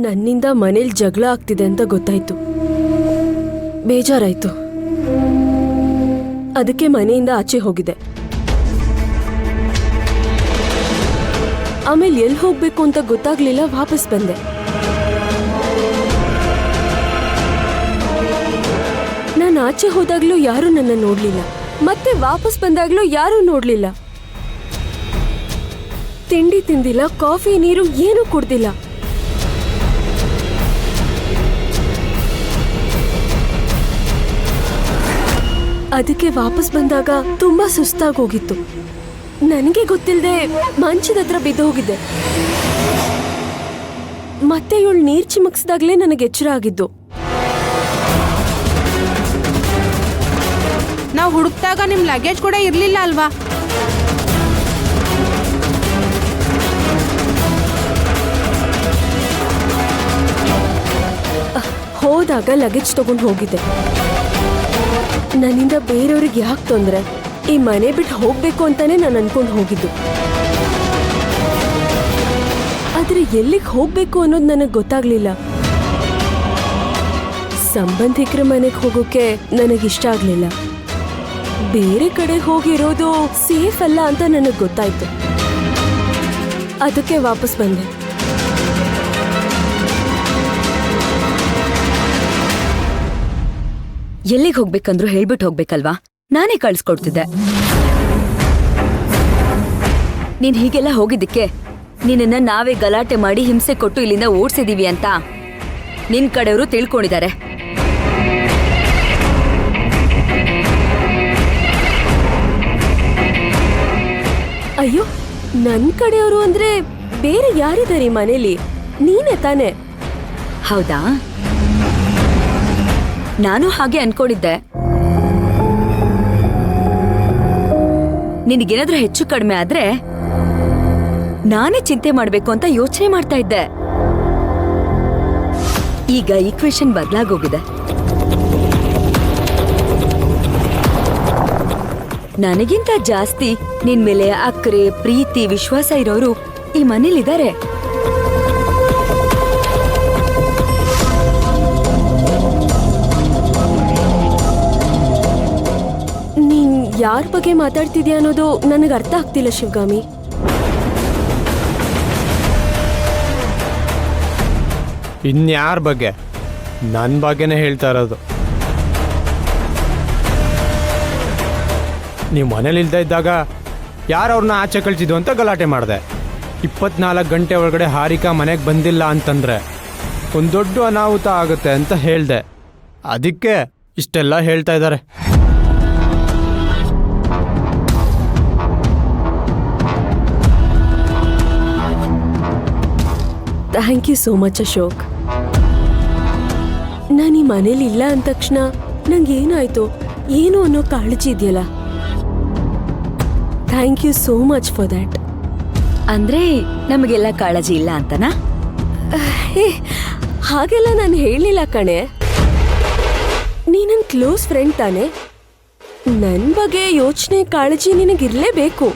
ನನ್ನಿಂದ ಮನೇಲಿ ಜಗಳ ಆಗ್ತಿದೆ ಅಂತ ಗೊತ್ತಾಯ್ತು. ಬೇಜಾರಾಯ್ತು. ಅದಕ್ಕೆ ಮನೆಯಿಂದ ಆಚೆ ಹೋಗಿದೆ. ಆಮೇಲೆ ಎಲ್ಲಿ ಹೋಗ್ಬೇಕು ಅಂತ ಗೊತ್ತಾಗ್ಲಿಲ್ಲ, ವಾಪಸ್ ಬಂದೆ. ನಾನು ಆಚೆ ಹೋದಾಗ್ಲೂ ಯಾರೂ ನನ್ನ ನೋಡ್ಲಿಲ್ಲ, ಮತ್ತೆ ವಾಪಸ್ ಬಂದಾಗ್ಲೂ ಯಾರೂ ನೋಡ್ಲಿಲ್ಲ. ತಿಂಡಿ ತಿಂದಿಲ್ಲ, ಕಾಫಿ ನೀರು ಏನೂ ಕುಡ್ದಿಲ್ಲ. ಅದಕ್ಕೆ ವಾಪಸ್ ಬಂದಾಗ ತುಂಬಾ ಸುಸ್ತಾಗೋಗಿತ್ತು. ನನಗೆ ಗೊತ್ತಿಲ್ಲದೆ ಮಂಚದ ಹತ್ರ ಬಿದ್ದು ಹೋಗಿದ್ದೆ. ಮತ್ತೆ ಇವಳು ನೀರ್ ಚಿಮುಕ್ಸಿದಾಗ್ಲೇ ನನಗೆ ಎಚ್ಚರ ಆಗಿದ್ದು. ನಾವು ಹುಡುಕ್ದಾಗ ನಿಮ್ ಲಗೇಜ್ ಕೂಡ ಇರ್ಲಿಲ್ಲ ಅಲ್ವಾ? ಹೋದಾಗ ಲಗೇಜ್ ತಗೊಂಡು ಹೋಗಿದ್ದೆ. ನನ್ನಿಂದ ಬೇರೆಯವ್ರಿಗೆ ಯಾಕೆ ತೊಂದ್ರೆ? ಈ ಮನೆ ಬಿಟ್ಟು ಹೋಗ್ಬೇಕು ಅಂತಾನೆ ನಾನು ಅನ್ಕೊಂಡು ಹೋಗಿದ್ದು. ಆದ್ರೆ ಎಲ್ಲಿಗೆ ಹೋಗ್ಬೇಕು ಅನ್ನೋದು ನನಗೆ ಗೊತ್ತಾಗ್ಲಿಲ್ಲ. ಸಂಬಂಧಿಕರ ಮನೆಗೆ ಹೋಗೋಕೆ ನನಗಿಷ್ಟ ಆಗ್ಲಿಲ್ಲ. ಬೇರೆ ಕಡೆ ಹೋಗಿರೋದು ಸೇಫ್ ಅಲ್ಲ ಅಂತ ನನಗೆ ಗೊತ್ತಾಯ್ತು. ಅದಕ್ಕೆ ವಾಪಸ್ ಬಂದೆ. ಎಲ್ಲಿಗೆ ಹೋಗ್ಬೇಕಂದ್ರು ಹೇಳ್ಬಿಟ್ಟು ಹೋಗ್ಬೇಕಲ್ವಾ? ನಾನೇ ಕಳ್ಸ್ಕೊಡ್ತಿದ್ದೆ. ನೀನ್ ಹೀಗೆಲ್ಲ ಹೋಗಿದ್ದಕ್ಕೆ ನಿನ್ನ ನಾವೇ ಗಲಾಟೆ ಮಾಡಿ ಹಿಂಸೆ ಕೊಟ್ಟು ಇಲ್ಲಿಂದ ಓಡ್ಸಿದೀವಿ ಅಂತ ನಿನ್ ಕಡೆಯವರು ತಿಳ್ಕೊಂಡಿದ್ದಾರೆ. ಅಯ್ಯೋ, ನನ್ ಕಡೆಯವರು ಅಂದ್ರೆ ಬೇರೆ ಯಾರಿದ್ದಾರೆ ಈ ಮನೇಲಿ? ನೀನೇ ತಾನೆ? ಹೌದಾ? ನಾನು ಹಾಗೆ ಅನ್ಕೊಂಡಿದ್ದೆ. ನಿನಗೇನಾದ್ರೂ ಹೆಚ್ಚು ಕಡಿಮೆ ಆದ್ರೆ ನಾನೇ ಚಿಂತೆ ಮಾಡ್ಬೇಕು ಅಂತ ಯೋಚನೆ ಮಾಡ್ತಾ ಇದ್ದೆ. ಈಗ ಈಕ್ವೇಶನ್ ಬದಲಾಗೋಗಿದೆ. ನನಗಿಂತ ಜಾಸ್ತಿ ನಿನ್ ಮೇಲೆ ಅಕ್ಕರೆ, ಪ್ರೀತಿ, ವಿಶ್ವಾಸ ಇರೋರು ಈ ಮನೇಲಿದ್ದಾರೆ. ನೀನ್ ಯಾರ ಬಗ್ಗೆ ಮಾತಾಡ್ತಿದ್ಯಾ ಅನ್ನೋದು ನನಗೆ ಅರ್ಥ ಆಗ್ತಿಲ್ಲ ಶಿವಗಾಮಿ. ಇನ್ಯಾರ ಬಗ್ಗೆ? ನನ್ನ ಬಗ್ಗೆನೇ ಹೇಳ್ತಾ ಇರೋದು. ನೀವು ಮನೇಲಿ ಇಲ್ದೇ ಇದ್ದಾಗ ಯಾರು ಅವ್ರನ್ನ ಆಚೆ ಕಳಿಸಿದ್ದು ಅಂತ ಗಲಾಟೆ ಮಾಡಿದೆ. 24 ಗಂಟೆ ಒಳಗಡೆ ಹಾರಿಕಾ ಮನೆಗೆ ಬಂದಿಲ್ಲ ಅಂತಂದರೆ ಒಂದು ದೊಡ್ಡ ಅನಾಹುತ ಆಗುತ್ತೆ ಅಂತ ಹೇಳಿದೆ. ಅದಕ್ಕೆ ಇಷ್ಟೆಲ್ಲ ಹೇಳ್ತಾ ಇದ್ದಾರೆ. Thank you so much Ashok. ನಾನು ಈ ಮನೇಲಿ ಇಲ್ಲ ಅಂದ ತಕ್ಷಣ ನಂಗೇನಾಯ್ತು ಏನು ಅನ್ನೋ ಕಾಳಜಿ ಇದೆಯಲ್ಲ. Thank you so much for that. ಅಂದ್ರೆ ನಮಗೆಲ್ಲ ಕಾಳಜಿ ಇಲ್ಲ ಅಂತನಾ? ಹಾಗೆಲ್ಲ ನಾನು ಹೇಳಲಿಲ್ಲ ಕಣೆ. ನೀ ನನ್ನ ಕ್ಲೋಸ್ ಫ್ರೆಂಡ್ ತಾನೆ. ನನ್ನ ಬಗ್ಗೆ ಯೋಚನೆ, ಕಾಳಜಿ ನಿನಗಿರ್ಲೇಬೇಕು.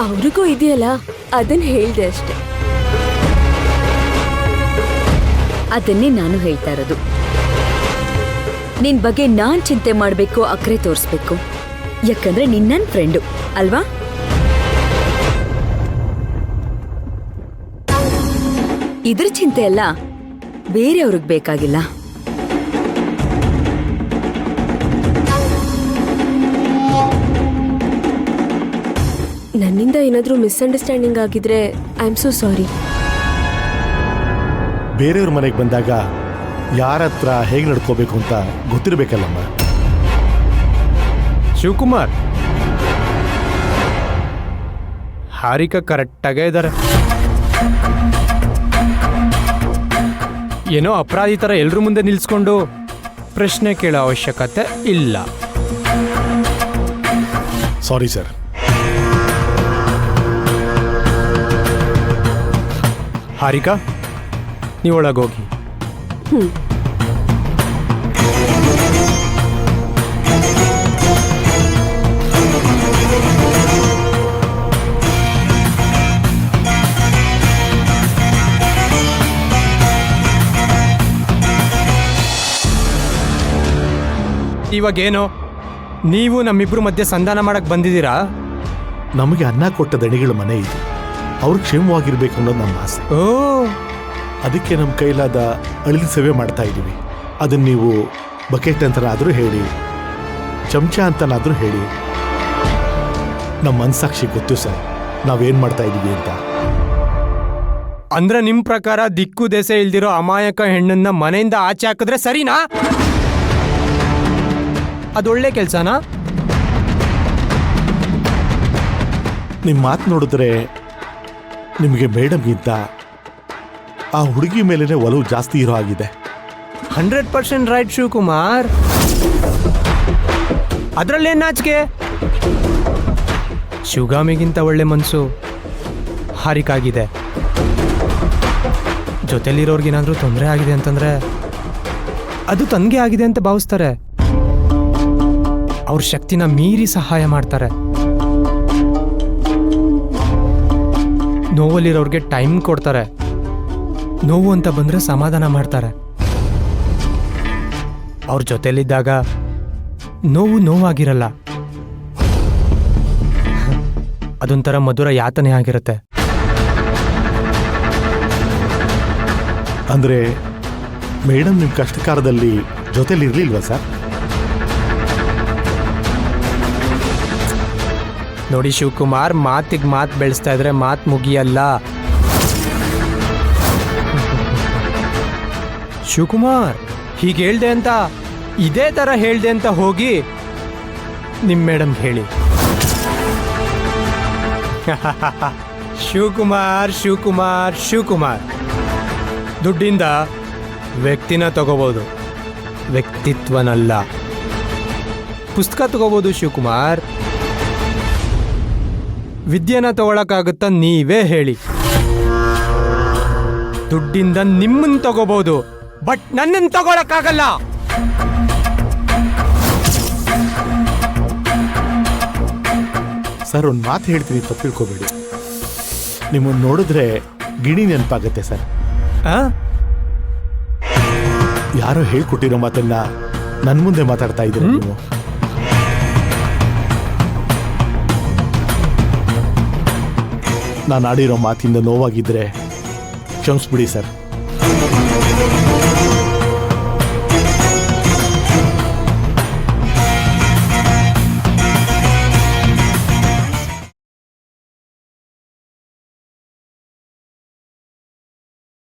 ಅವ್ರಿಗೂ ಇದೆಯಲ್ಲ, ಅದನ್ನ ಹೇಳ್ದೆ ಅಷ್ಟೆ. ಅದನ್ನೇ ನಾನು ಹೇಳ್ತಾ ಇರೋದು. ನಿನ್ ಬಗ್ಗೆ ನಾನ್ ಚಿಂತೆ ಮಾಡ್ಬೇಕು, ಅಕ್ರೆ ತೋರಿಸ್ಬೇಕು. ಯಾಕಂದ್ರೆ ನಿನ್ ನನ್ ಫ್ರೆಂಡು ಅಲ್ವಾ? ಇದ್ರ ಚಿಂತೆ ಎಲ್ಲ ಬೇರೆಯವ್ರಿಗೆ ಬೇಕಾಗಿಲ್ಲ. ನನ್ನಿಂದ ಏನಾದರೂ ಮಿಸ್ಅಂಡರ್ಸ್ಟ್ಯಾಂಡಿಂಗ್ ಆಗಿದ್ರೆ ಐ ಆಮ್ ಸೋ ಸಾರಿ. ಬೇರೆಯವ್ರ ಮನೆಗೆ ಬಂದಾಗ ಯಾರ ಹತ್ರ ಹೇಗೆ ನಡ್ಕೋಬೇಕು ಅಂತ ಗೊತ್ತಿರಬೇಕಲ್ಲಮ್ಮ. ಶಿವಕುಮಾರ್, ಹಾರಿಕಾ ಕರೆಕ್ಟಾಗೇ ಇದ್ದಾರೆ. ಏನೋ ಅಪರಾಧಿ ಥರ ಎಲ್ಲರ ಮುಂದೆ ನಿಲ್ಲಿಸ್ಕೊಂಡು ಪ್ರಶ್ನೆ ಕೇಳೋ ಅವಶ್ಯಕತೆ ಇಲ್ಲ. Sorry sir. ಹಾರಿಕಾ, ನೀವು ಒಳಗೋಗಿ. ಇವಾಗೇನು ನೀವು ನಮ್ಮಿಬ್ರು ಮಧ್ಯೆ ಸಂಧಾನ ಮಾಡಕ್ ಬಂದಿದ್ದೀರಾ? ನಮಗೆ ಅನ್ನ ಕೊಟ್ಟ ದಣಿಗಳ ಮನೆ ಇದೆ, ಅವ್ರು ಕ್ಷೇಮವಾಗಿರ್ಬೇಕು ಅನ್ನೋದು ನಮ್ಮ ಆಸೆ. ಓ, ಅದಕ್ಕೆ ನಮ್ಮ ಕೈಲಾದ ಅಳಿದ ಸೇವೆ ಮಾಡ್ತಾ ಇದ್ದೀವಿ. ಅದನ್ನ ನೀವು ಬಕೆಟ್ ಅಂತನಾದರೂ ಹೇಳಿ, ಚಮಚ ಅಂತನಾದರೂ ಹೇಳಿ, ನಮ್ಮ ಮನಸ್ಸಾಕ್ಷಿ ಗೊತ್ತು ಸರ್ ನಾವೇನು ಮಾಡ್ತಾ ಇದ್ದೀವಿ ಅಂತ. ಅಂದ್ರೆ ನಿಮ್ ಪ್ರಕಾರ ದಿಕ್ಕು ದೆಸೆ ಇಲ್ದಿರೋ ಅಮಾಯಕ ಹೆಣ್ಣನ್ನ ಮನೆಯಿಂದ ಆಚೆ ಹಾಕಿದ್ರೆ ಸರಿನಾ? ಅದೊಳ್ಳೆ ಕೆಲ್ಸನಾ? ನಿಮ್ಮ ಮಾತು ನೋಡಿದ್ರೆ ನಿಮಗೆ ಮೇಡಮ್ಗಿಂತ ಆ ಹುಡುಗಿ ಮೇಲೇ ಒಲವು ಜಾಸ್ತಿ ಇರೋ ಆಗಿದೆ. 100% ರೈಟ್ ಶಿವಕುಮಾರ್. ಅದ್ರಲ್ಲೇನ್ ನಾಚಿಕೆ? ಶಿವಗಾಮಿಗಿಂತ ಒಳ್ಳೆ ಮನ್ಸು ಹಾರಿಕಾಗಿದೆ. ಜೊತೆಲಿರೋರ್ಗೇನಾದ್ರೂ ತೊಂದರೆ ಆಗಿದೆ ಅಂತಂದ್ರೆ ಅದು ತನ್ಗೆ ಆಗಿದೆ ಅಂತ ಭಾವಿಸ್ತಾರೆ. ಅವ್ರ ಶಕ್ತಿನ ಮೀರಿ ಸಹಾಯ ಮಾಡ್ತಾರೆ. ನೋವಲ್ಲಿರೋರ್ಗೆ ಟೈಮ್ ಕೊಡ್ತಾರೆ. ನೋವು ಅಂತ ಬಂದ್ರೆ ಸಮಾಧಾನ ಮಾಡ್ತಾರೆ. ಅವ್ರ ಜೊತೆಲಿದ್ದಾಗ ನೋವು ನೋವಾಗಿರಲ್ಲ, ಅದೊಂಥರ ಮಧುರ ಯಾತನೆ ಆಗಿರುತ್ತೆ. ಅಂದರೆ ಮೇಡಮ್ ನಿಮ್ಮ ಕಷ್ಟಕಾಲದಲ್ಲಿ ಜೊತೆಲಿರ್ಲಿಲ್ವಾ ಸರ್? ನೋಡಿ ಶಿವಕುಮಾರ್, ಮಾತಿಗೆ ಮಾತು ಬೆಳೆಸ್ತಾ ಇದ್ರೆ ಮಾತು ಮುಗಿಯಲ್ಲ. ಶಿವಕುಮಾರ್ ಹೀಗೆ ಹೇಳ್ದೆ ಅಂತ ಇದೇ ಥರ ಹೇಳ್ದೆ ಅಂತ ಹೋಗಿ ನಿಮ್ಮ ಮೇಡಮ್ ಹೇಳಿ. ಶಿವಕುಮಾರ್ ಶಿವಕುಮಾರ್ ಶಿವಕುಮಾರ್, ದುಡ್ಡಿಂದ ವ್ಯಕ್ತಿನ ತಗೋಬೋದು, ವ್ಯಕ್ತಿತ್ವನಲ್ಲ. ಪುಸ್ತಕ ತಗೋಬೋದು ಶಿವಕುಮಾರ್, ವಿದ್ಯೆನ ತಗೊಳಕ್ಕಾಗುತ್ತಾ ನೀವೇ ಹೇಳಿ. ದುಡ್ಡಿಂದ ನಿಮ್ಮನ್ನ ತಗೋಬಹುದು, ಬಟ್ ನನ್ನನ್ನು ತಗೊಳಕ್ಕಾಗಲ್ಲ. ಸರ್ ಒಂದು ಮಾತು ಹೇಳ್ತೀನಿ, ತಪ್ಪು ತಿಳ್ಕೊಬೇಡಿ. ನಿಮ್ಮನ್ನು ನೋಡಿದ್ರೆ ಗಿಣಿ ನೆನಪಾಗತ್ತೆ ಸರ್. ಆ? ಯಾರೋ ಹೇಳ್ಕೊಟ್ಟಿರೋ ಮಾತನ್ನ ನನ್ನ ಮುಂದೆ ಮಾತಾಡ್ತಾ ಇದ್ದೀರಾ ನೀವು. ನಾನು ಆಡಿರೋ ಮಾತಿಂದ ನೋವಾಗಿದ್ರೆ ಕ್ಷಮಿಸ್ಬಿಡಿ ಸರ್.